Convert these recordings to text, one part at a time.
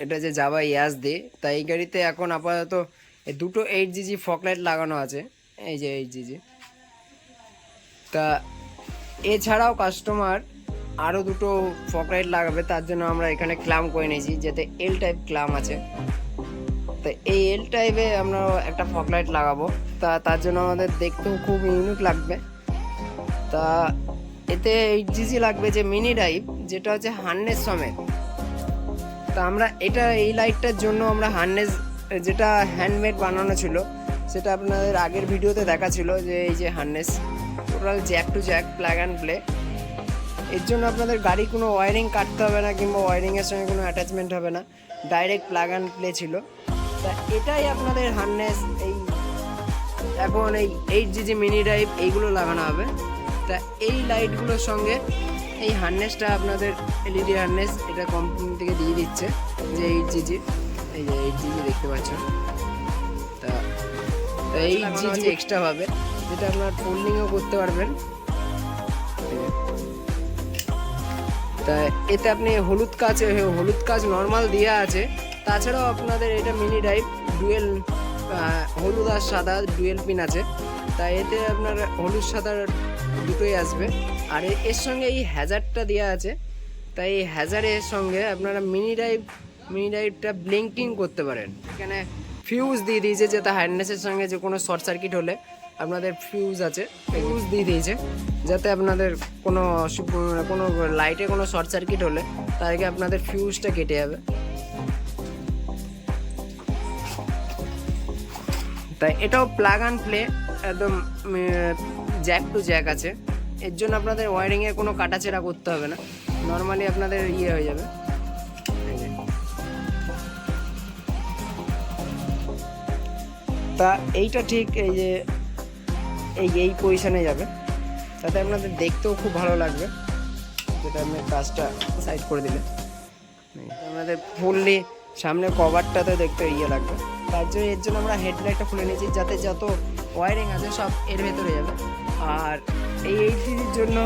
এটা যে যাবা ইয়াজদি। তাই এই গাড়িতে এখন আপাতত দুটো 8GG ফগ লাইট লাগানো আছে, এই যে 8GG। তা এছাড়াও কাস্টমার আরও দুটো ফগ লাইট লাগাবে, তার জন্য আমরা এখানে ক্লাম করে নিয়েছি, যাতে এল টাইপ ক্লাম আছে। তো এই এল টাইপে আমরা একটা ফগ লাইট লাগাবো, তার জন্য আমাদের দেখতেও খুব ইউনিক লাগবে। তা এতে 8GG লাগবে যে মিনি ড্রাইভ, যেটা হচ্ছে হার্নেস সমেত। তা আমরা এই লাইটটার জন্য আমরা হার্নেস যেটা হ্যান্ডমেড বানানো ছিল, সেটা আপনাদের আগের ভিডিওতে দেখা ছিল, যে এই যে harness total jack to jack plug and play. এর জন্য আপনাদের গাড়ি কোনো ওয়ারিং কাটতে হবে না, কিংবা ওয়ারিংয়ের সঙ্গে কোনো অ্যাটাচমেন্ট হবে না, ডাইরেক্ট প্লাগ অ্যান্ড প্লে ছিল। তা এটাই আপনাদের হার্নেস। এখন এই 8GG মিনি ড্রাইভ এইগুলো লাগানো হবে। তা এই লাইটগুলোর সঙ্গে এই হার্নেসটা আপনাদের এলইডি হার্নেস, এটা কোম্পানি থেকে দিয়ে দিচ্ছে, যে 8GG, এই যে 8GG দেখতে পাচ্ছেন। তা 8GG এক্সট্রা পাবে, যেটা আপনার ফোল্ডিংও করতে পারবেন। তা এতে আপনি হলুদ কাজ নর্মাল দেওয়া আছে। তাছাড়াও আপনাদের এটা মিনি ড্রাইভ ডুয়েল, হলুদ আর সাদা ডুয়েল পিন আছে। তাই এতে আপনার হলুদ সাদা দুটোই আসবে। আর এর সঙ্গে এই হ্যাজারটা দেওয়া আছে, তাই এই হ্যাজারের সঙ্গে আপনারা মিনি ড্রাইভটা ব্লিঙ্কিং করতে পারেন। এখানে ফিউজ দিয়ে দিয়েছে, যাতে হার্নেসের সঙ্গে যে কোনো শর্ট সার্কিট হলে আপনাদের ফিউজ দিয়ে দিয়েছে, যাতে আপনাদের কোনো লাইটে কোনো শর্ট সার্কিট হলে তার আগে আপনাদের ফিউজটা কেটে যাবে। তাই এটাও প্লাগ অ্যান্ড প্লে, একদম জ্যাক টু জ্যাক আছে। এর জন্য আপনাদের ওয়ারিংয়ে কোনো কাটাছেড়া করতে হবে না, নর্মালি আপনাদের হয়ে যাবে। তা এইটা ঠিক এই যে এই পজিশনে যাবে, তাতে আপনাদের দেখতেও খুব ভালো লাগবে। যেটা আপনি কাজটা সাইড করে দিলে আপনাদের ফুললি সামনে কভারটাতে দেখতে লাগবে। এর জন্য আমরা হেডলাইটটা খুলে নিয়েছি, যাতে যত ওয়ারিং আছে সব এর ভেতরে যাবে। আর এই 8GGর জন্য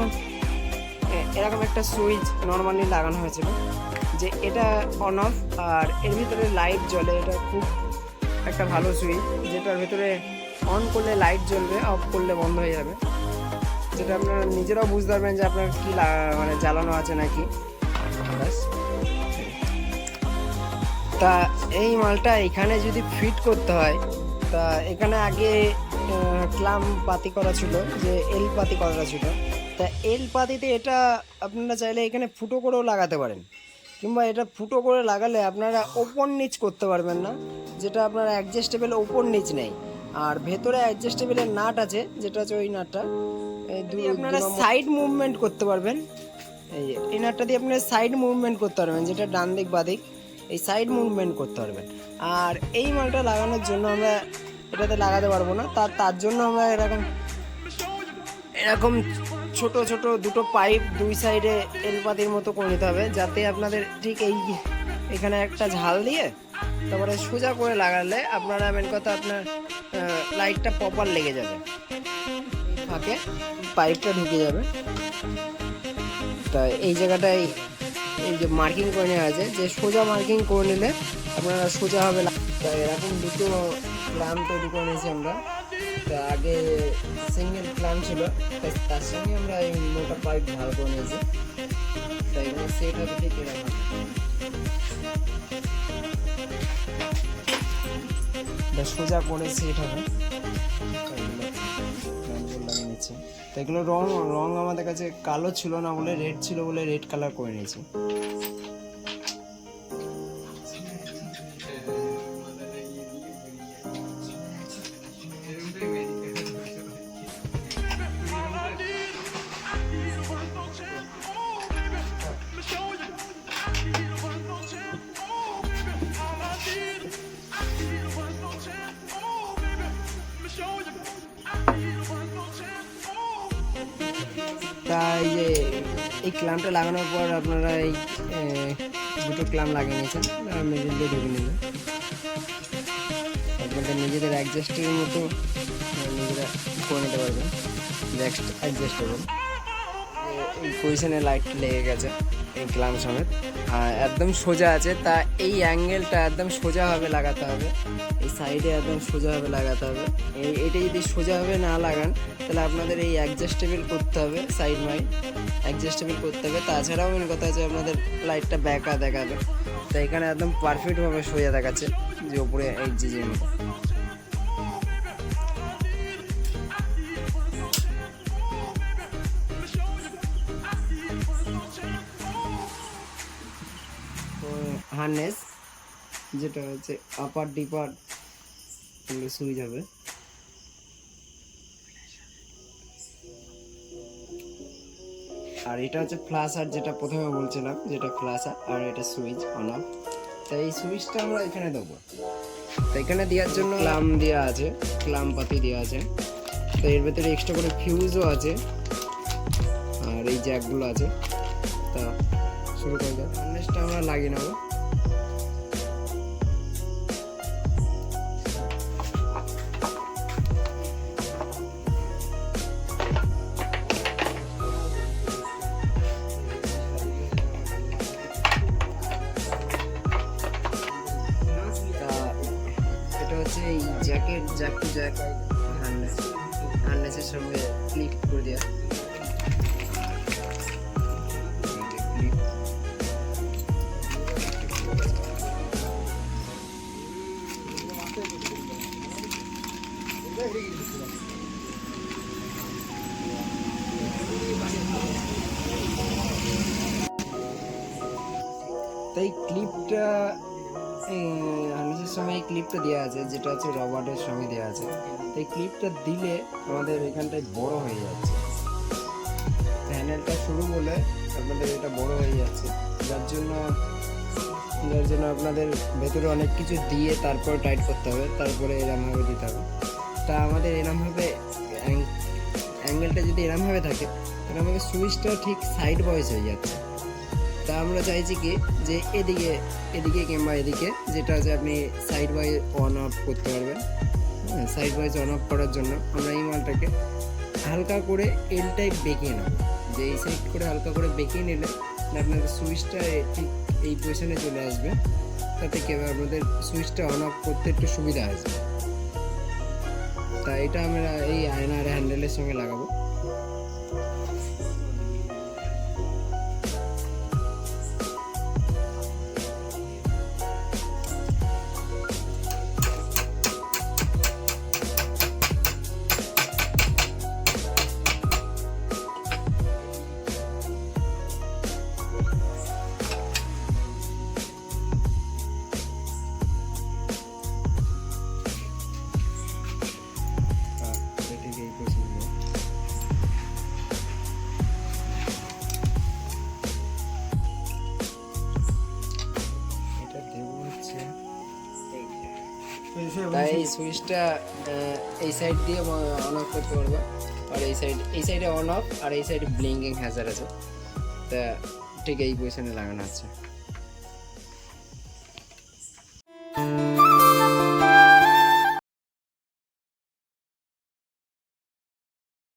এরকম একটা সুইচ নর্মালি লাগানো হয়েছিল, যে এটা অন অফ, আর এর ভিতরে লাইট জ্বলে। এটা খুব একটা ভালো সুইচ, যেটার ভিতরে অন করলে লাইট জ্বলবে, অফ করলে বন্ধ হয়ে যাবে। যেটা আপনারা নিজেরাও বুঝতে পারবেন যে আপনার কি মানে জ্বালানো আছে নাকি। তা এই মালটা এখানে যদি ফিট করতে হয়, তা এখানে আগে ক্লাম পাতি করা ছিল, যে এল পাতি করা ছিল। তা এল পাতিতে এটা আপনারা চাইলে এখানে ফুটো করেও লাগাতে পারেন, কিংবা এটা ফুটো করে লাগালে আপনারা ওপর নিচ করতে পারবেন না, যেটা আপনারা অ্যাডজাস্টেবল ওপর নিচ নেই। আর ভেতরে অ্যাডজাস্টেবলের নাট আছে, যেটা হচ্ছে ওই নাটটা আপনারা সাইড মুভমেন্ট করতে পারবেন। এই নাটটা দিয়ে আপনারা সাইড মুভমেন্ট করতে পারবেন, যেটা ডান দিক বাদিক এই সাইড মুভমেন্ট করতে পারবেন। আর এই মালটা লাগানোর জন্য আমরা এটাতে লাগাতে পারবো না, তার জন্য আমরা এরকম ছোট ছোট দুটো পাইপ দুই সাইডে এলপাতির মতো করে নিতে হবে, যাতে আপনাদের ঠিক এখানে একটা ঝাল দিয়ে তারপরে সোজা করে লাগালে আপনারা মেন কথা আপনার লাইটটা প্রপার লেগে যাবে, ফাঁকে পাইপটা ঢুকে যাবে। তা এই জায়গাটায় এই যে মার্কিং করে নেওয়া আছে, যে সোজা মার্কিং করে নিলে আপনারা সোজা হবে। তাই এরকম দুটো প্ল্যান তৈরি করে নিয়েছি আমরা। তা আগে সিঙ্গেল প্ল্যান ছিল, তাই তার সঙ্গে আমরা এই মোটা পাইপ ভালো করে নিয়েছি। তাই এগুলো সেট হবে ঠিক এরকম। সোজা করে সেট হবে, লাগিয়ে নিচ্ছি। তো এগুলো রং আমাদের কাছে কালো ছিল না বলে, রেড ছিল বলে রেড কালার করে নিয়েছি। তাই যে এই ক্লাম্পটা লাগানোর পর আপনারা এই দুটো ক্লাম্প লাগিয়ে নিয়েছেন, মিডিল দিয়ে ঢুকে নেবেন। আপনাদের নিজেদের অ্যাডজাস্টের মতো নিজেরা করে নিতে পারবেন, অ্যাডজাস্টেবল। এই পজিশনে লাইট লেগে গেছে। এই ক্লাম সমেত একদম সোজা আছে। তা এই অ্যাঙ্গেলটা একদম সোজাভাবে লাগাতে হবে, এই সাইডে একদম সোজাভাবে লাগাতে হবে। এইটা যদি সোজাভাবে না লাগান তাহলে আপনাদের এই অ্যাডজাস্টেবল করতে হবে, সাইড মাইড অ্যাডজাস্টেবল করতে হবে। তাছাড়াও মেন কথা আছে আপনাদের লাইটটা ব্যাকা দেখাবে। তো এখানে একদম পারফেক্টভাবে সোজা দেখাচ্ছে যে ওপরে এই যে মতো। হার্নেস যেটা হচ্ছে আপার ডিপার সুইচ হবে। আর এটা হচ্ছে ফ্ল্যাশার, যেটা প্রথমে বলছিলাম, যেটা ফ্ল্যাশার, আর এটা সুইচ অন অফ। তো এই সুইচটা আমরা এখানে দেবো। তো এখানে দেওয়ার জন্য ক্লাম দেওয়া আছে, ক্লাম পাতি দেওয়া আছে। তো এর ভেতরে এক্সট্রা করে ফিউজও আছে আর এই জ্যাকগুলো আছে। তা শুরু করে যাক, হার্নেসটা আমরা লাগিয়ে নেবো। হচ্ছে এই জ্যাক টু জ্যাক হার্নেসের সঙ্গে ক্লিপ করে দেওয়া। তাই ক্লিপটা হার্নেসের সঙ্গে এই ক্লিপটা দেওয়া আছে, যেটা হচ্ছে রবারের সঙ্গে দেওয়া আছে। তো এই ক্লিপটা দিলে আমাদের এখানটায় বড় হয়ে যাচ্ছে, প্যানেলটা শুরু বলে আপনাদের এটা বড় হয়ে যাচ্ছে, যার জন্য আপনাদের ভেতরে অনেক কিছু দিয়ে তারপর টাইট করতে হবে, তারপরে এরমভাবে দিতে হবে। তা আমাদের এরমভাবে অ্যাঙ্গেলটা যদি এরমভাবে থাকে তাহলে আমাদের সুইচটা ঠিক সাইড ওয়াইজ হয়ে যাচ্ছে। তা আমরা চাইছি কি যে এদিকে কিংবা এদিকে, যেটা আছে আপনি সাইড ওয়াইজ অন অফ করতে পারবেন। হ্যাঁ, সাইড ওয়াইজ অন অফ করার জন্য আমরা এই মালটাকে হালকা করে এল টাইপ বেঁকিয়ে নেব। যে এই সাইড করে হালকা করে বেঁকিয়ে নিলে আপনাদের সুইচটা ঠিক এই পজিশনে চলে আসবে, তাতে কি হবে আপনাদের সুইচটা অন অফ করতে একটু সুবিধা আসবে। তা এটা আমরা এই আয়নার হ্যান্ডেলের সঙ্গে লাগাবো। তাই এই সুইচটা এই সাইড দিয়ে অন অফ করতে পারবো, আর এই সাইডে অন অফ, আর এই সাইডে ব্লিঙ্কিং হ্যাজার আছে। তা ঠিক এই পজিশনে লাগানো আছে।